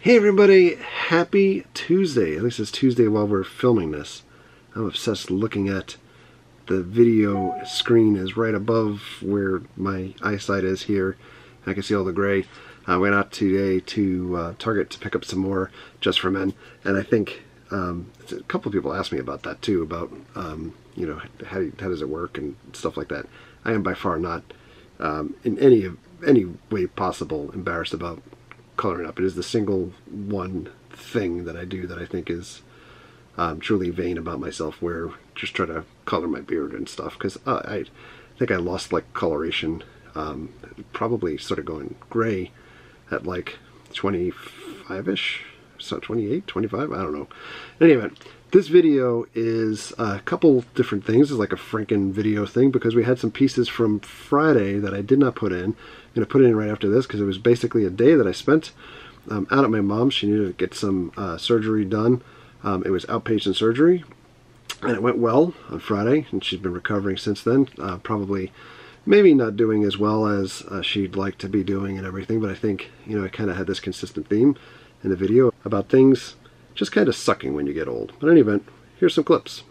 Hey everybody, happy Tuesday. At least it's Tuesday while we're filming this. I'm obsessed looking at the video screen is right above where my eyesight is here. I can see all the gray. I went out today to Target to pick up some more Just for Men, and I think a couple of people asked me about that too, about you know, how does it work and stuff like that. I am by far not in any way possible embarrassed about coloring up. It is the single one thing that I do that I think is truly vain about myself, where just try to color my beard and stuff, because I think I lost like coloration, probably sort of going gray at like 25-ish, so 28, 25, I don't know. In any event, this video is a couple different things. It's like a Franken video thing because we had some pieces from Friday that I did not put in. I'm going to put it in right after this because it was basically a day that I spent out at my mom's. She needed to get some surgery done. It was outpatient surgery, and it went well on Friday, and she's been recovering since then. Probably maybe not doing as well as she'd like to be doing and everything, but I think, you know, I kind of had this consistent theme in the video about things just kind of sucking when you get old. But in any event, here's some clips.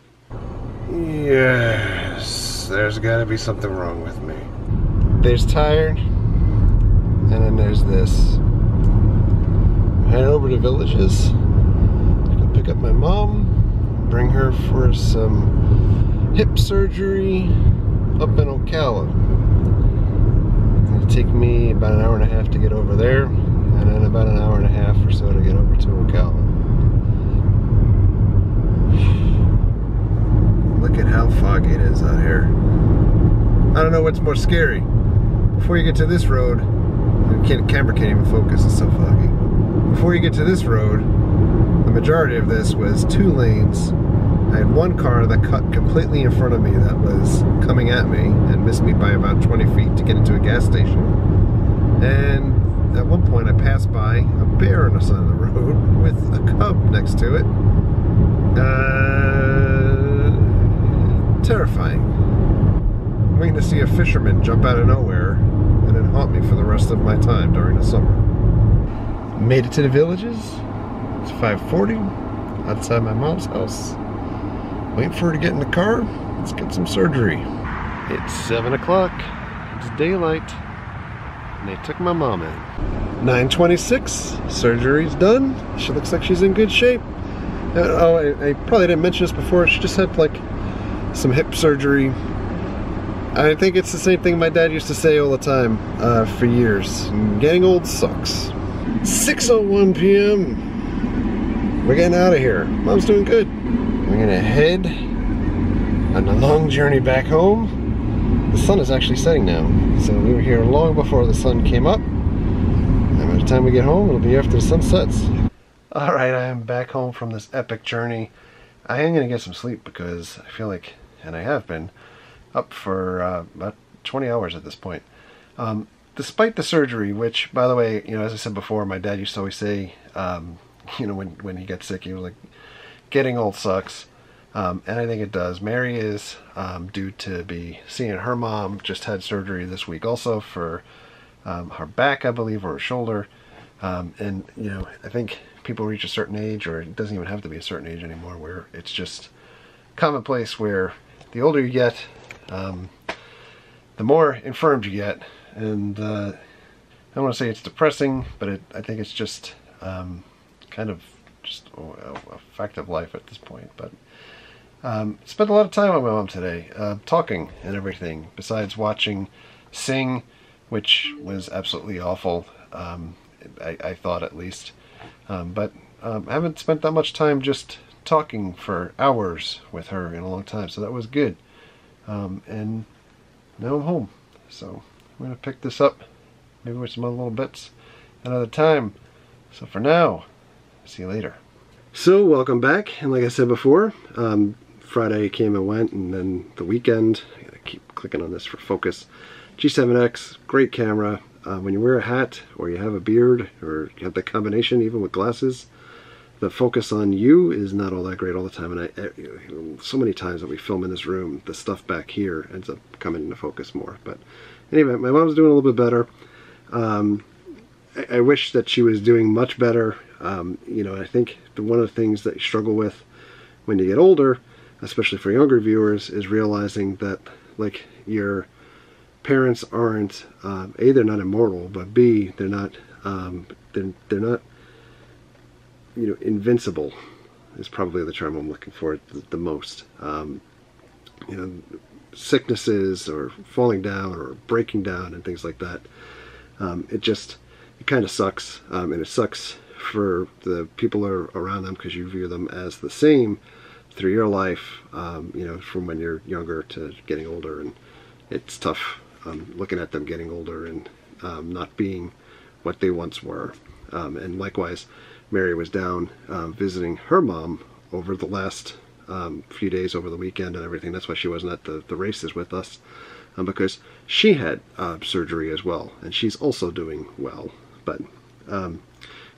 Yes, there's got to be something wrong with me. There's tired, and then there's this. Head over to Villages. I can pick up my mom, bring her for some hip surgery up in Ocala. It'll take me about an hour and a half to get over there, and then about an hour and a half or so to get over to Ocala. Look at how foggy it is out here. I don't know what's more scary. Before you get to this road, the camera can't even focus, it's so foggy. Before you get to this road, the majority of this was 2 lanes. I had one car that cut completely in front of me that was coming at me and missed me by about 20 feet to get into a gas station. And at one point I passed by a bear on the side of the road with a cub next to it. Terrifying. I'm waiting to see a fisherman jump out of nowhere and then haunt me for the rest of my time during the summer. Made it to the Villages. It's 5:40 outside my mom's house. Waiting for her to get in the car. Let's get some surgery. It's 7 o'clock. It's daylight. And they took my mom in. 9:26. Surgery's done. She looks like she's in good shape. I probably didn't mention this before. She just had like some hip surgery. I think it's the same thing my dad used to say all the time for years. Getting old sucks. 6:01 p.m. We're getting out of here. Mom's doing good. We're gonna head on a long journey back home. The sun is actually setting now, so we were here long before the sun came up. And by the time we get home, it'll be after the sun sets. Alright, I am back home from this epic journey. I am gonna get some sleep because I feel like, and I have been, up for about 20 hours at this point. Despite the surgery, which, by the way, you know, as I said before, my dad used to always say, you know, when he gets sick, he was like, getting old sucks. And I think it does. Mary is due to be seeing her mom. Just had surgery this week also for her back, I believe, or her shoulder. And, you know, I think people reach a certain age, or it doesn't even have to be a certain age anymore, where it's just commonplace where the older you get, the more infirmed you get. And I don't want to say it's depressing, but I think it's just kind of just a fact of life at this point. But spent a lot of time with my mom today, talking and everything, besides watching Sing, which was absolutely awful, I thought at least. But I haven't spent that much time just talking for hours with her in a long time, so that was good. And now I'm home, so I'm going to pick this up, maybe with some other little bits another time. So for now, see you later. So welcome back, and like I said before, Friday came and went, and then the weekend, I gotta keep clicking on this for focus. G7X, great camera. When you wear a hat, or you have a beard, or you have the combination even with glasses, the focus on you is not all that great all the time. And so many times that we film in this room, the stuff back here ends up coming into focus more. But anyway, my mom's doing a little bit better. I wish that she was doing much better. You know, I think one of the things that you struggle with when you get older, especially for younger viewers, is realizing that, like, your parents aren't, A, they're not immortal, but B, they're not, they're not, you know, invincible is probably the term I'm looking for the most. You know, sicknesses or falling down or breaking down and things like that. It kind of sucks, and it sucks for the people that are around them, because you view them as the same through your life, you know, from when you're younger to getting older, and it's tough looking at them getting older and not being what they once were. And likewise, Mary was down visiting her mom over the last few days over the weekend and everything. That's why she wasn't at the races with us, because she had surgery as well, and she's also doing well. But in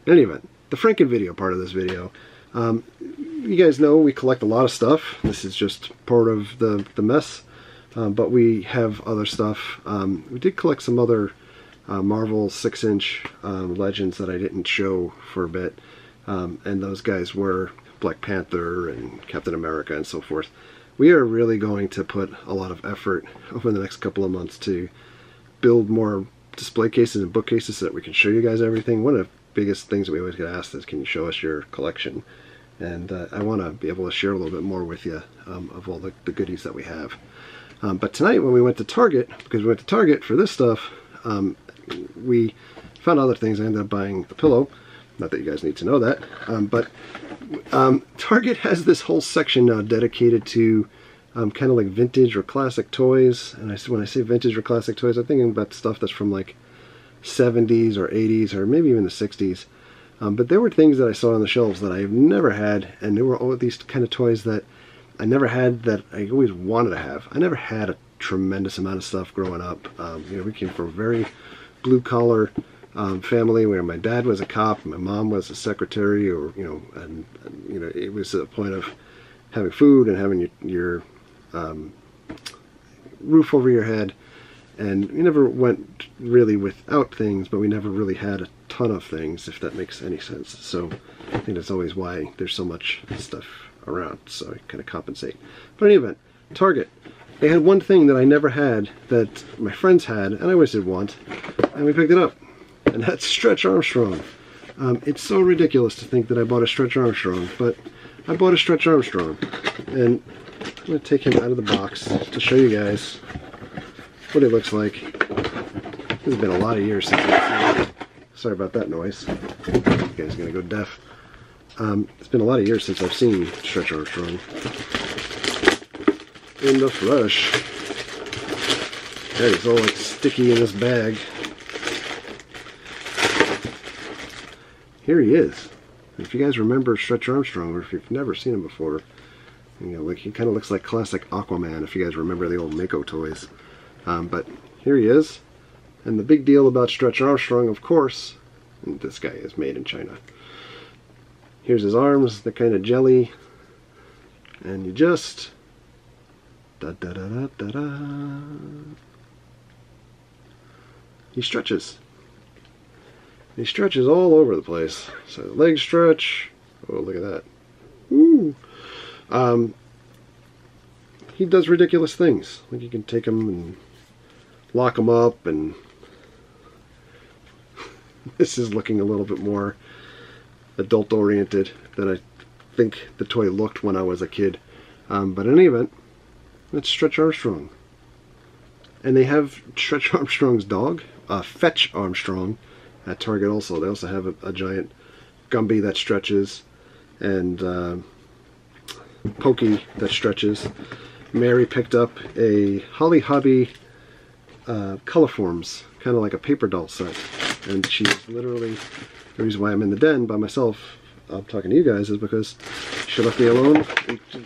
any event, the Franken video part of this video, you guys know we collect a lot of stuff. This is just part of the mess, but we have other stuff. We did collect some other Marvel 6-inch Legends that I didn't show for a bit, and those guys were Black Panther and Captain America and so forth. We are really going to put a lot of effort over the next couple of months to build more display cases and bookcases so that we can show you guys everything. One of the biggest things that we always get asked is, can you show us your collection? And I want to be able to share a little bit more with you of all the goodies that we have. But tonight when we went to Target, because we went to Target for this stuff, we found other things. I ended up buying a pillow. Not that you guys need to know that, but Target has this whole section now dedicated to kind of like vintage or classic toys. And when I say vintage or classic toys, I'm thinking about stuff that's from like 70s or 80s or maybe even the 60s. But there were things that I saw on the shelves that I've never had, and there were all these kind of toys that I never had that I always wanted to have. I never had a tremendous amount of stuff growing up. You know, we came from a very blue-collar family where my dad was a cop, my mom was a secretary, or and you know, it was a point of having food and having your roof over your head, and we never went really without things, but we never really had a ton of things, if that makes any sense. So I think that's always why there's so much stuff around, so I kind of compensate. But in any event, Target, they had one thing that I never had that my friends had, and I always did want, and we picked it up. And that's Stretch Armstrong. It's so ridiculous to think that I bought a Stretch Armstrong, but I bought a Stretch Armstrong. And I'm going to take him out of the box to show you guys what it looks like. It's been a lot of years since I've seen it. Sorry about that noise. You guys are going to go deaf. It's been a lot of years since I've seen Stretch Armstrong in the flesh. There, he's all like sticky in this bag. Here he is. If you guys remember Stretch Armstrong, or if you've never seen him before, you know, like, he kind of looks like classic Aquaman, if you guys remember the old Mako toys. But here he is. And the big deal about Stretch Armstrong, of course, and this guy is made in China. Here's his arms, they're kind of jelly, and you just he stretches. He stretches all over the place. So the legs stretch. Oh, look at that. Ooh. He does ridiculous things. Like, you can take him and lock him up, and this is looking a little bit more adult oriented than I think the toy looked when I was a kid. But in any event, that's Stretch Armstrong. And they have Stretch Armstrong's dog, Fetch Armstrong, at Target also. They also have a giant Gumby that stretches, and Pokey that stretches. Mary picked up a Holly Hobby Colorforms, kind of like a paper doll set. And she's literally, the reason why I'm in the den by myself, I'm talking to you guys, is because she left me alone.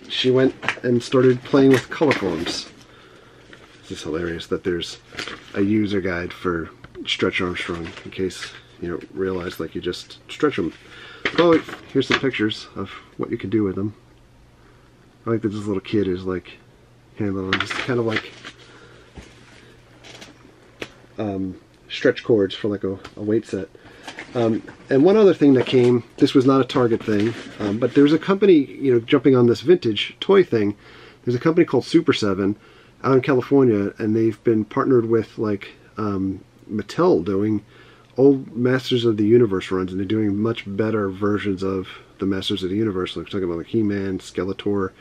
She went and started playing with Colorforms. It's hilarious that there's a user guide for Stretch Armstrong, in case you don't realize, like, you just stretch them. Oh, here's some pictures of what you can do with them. I like that this little kid is like handling them, just kind of like stretch cords for like a weight set. And one other thing that came, this was not a Target thing, but there's a company, you know, jumping on this vintage toy thing, there's a company called Super 7 out in California, and they've been partnered with like Mattel doing old Masters of the Universe runs, and they're doing much better versions of the Masters of the Universe. Like, talking about like He-Man, Skeletor,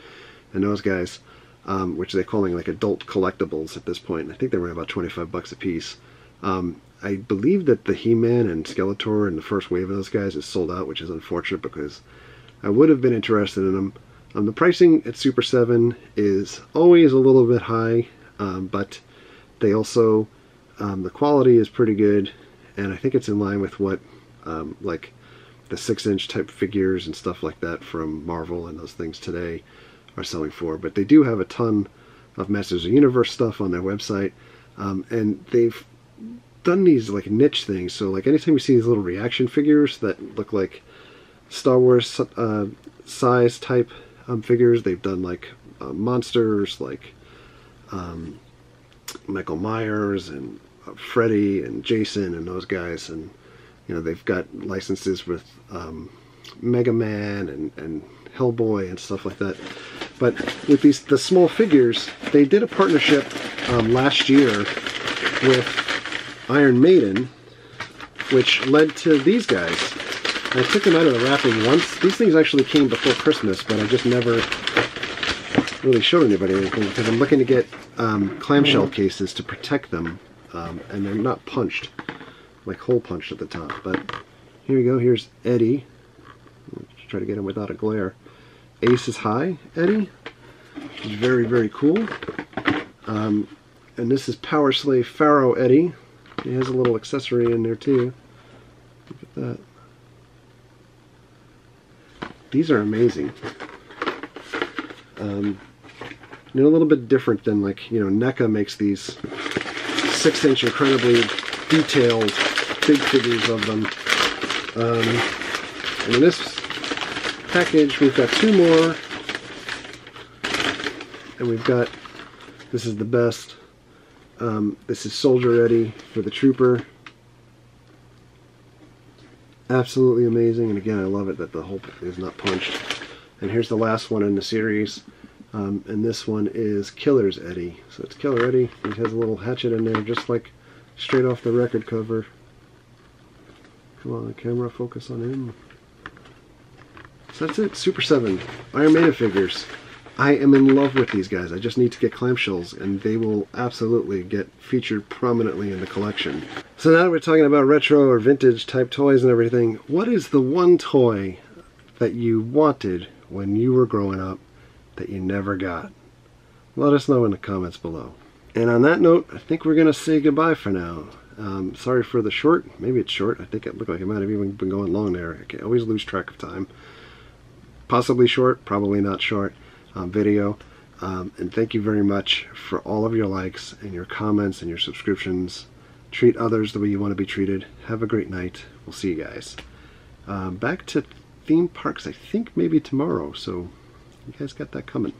and those guys, which they're calling like adult collectibles at this point. I think they were about 25 bucks a piece. I believe that the He-Man and Skeletor and the first wave of those guys is sold out, which is unfortunate because I would have been interested in them. The pricing at Super 7 is always a little bit high, but they also, the quality is pretty good, and I think it's in line with what like the 6-inch type figures and stuff like that from Marvel and those things today are selling for. But they do have a ton of Masters of the Universe stuff on their website, and they've done these like niche things. So like anytime you see these little reaction figures that look like Star Wars size type figures, they've done like monsters like Michael Myers and Freddy and Jason and those guys, and you know, they've got licenses with Mega Man and Hellboy and stuff like that. But with the small figures, they did a partnership last year with Iron Maiden, which led to these guys. I took them out of the wrapping once. These things actually came before Christmas, but I just never really showed anybody anything because I'm looking to get clamshell cases to protect them, and they're not punched, like hole punched at the top. But here we go. Here's Eddie. Let's try to get him without a glare. Ace is high, Eddie. He's very, very cool. And this is Power Slave Pharaoh Eddie. He has a little accessory in there too. Look at that. These are amazing. You know, a little bit different than, like, you know, NECA makes these 6-inch incredibly detailed big figures of them. And in this package we've got 2 more, and we've got, this is the best, this is Soldier Eddie for the Trooper. Absolutely amazing, and again, I love it that the hole is not punched. And here's the last one in the series, and this one is Killer's Eddie. So it's Killer Eddie. He has a little hatchet in there, just like straight off the record cover. Come on, camera, focus on him. So that's it, Super 7, Iron Maiden figures. I am in love with these guys. I just need to get clamshells, and they will absolutely get featured prominently in the collection. So now that we're talking about retro or vintage type toys and everything, what is the one toy that you wanted when you were growing up that you never got? Let us know in the comments below. And on that note, I think we're going to say goodbye for now. Sorry for the short. Maybe it's short. I think it looked like it might have even been going long there. I can always lose track of time. Possibly short, probably not short. Video, and thank you very much for all of your likes and your comments and your subscriptions. Treat others the way you want to be treated. Have a great night. We'll see you guys. Back to theme parks, I think maybe tomorrow, so you guys got that coming.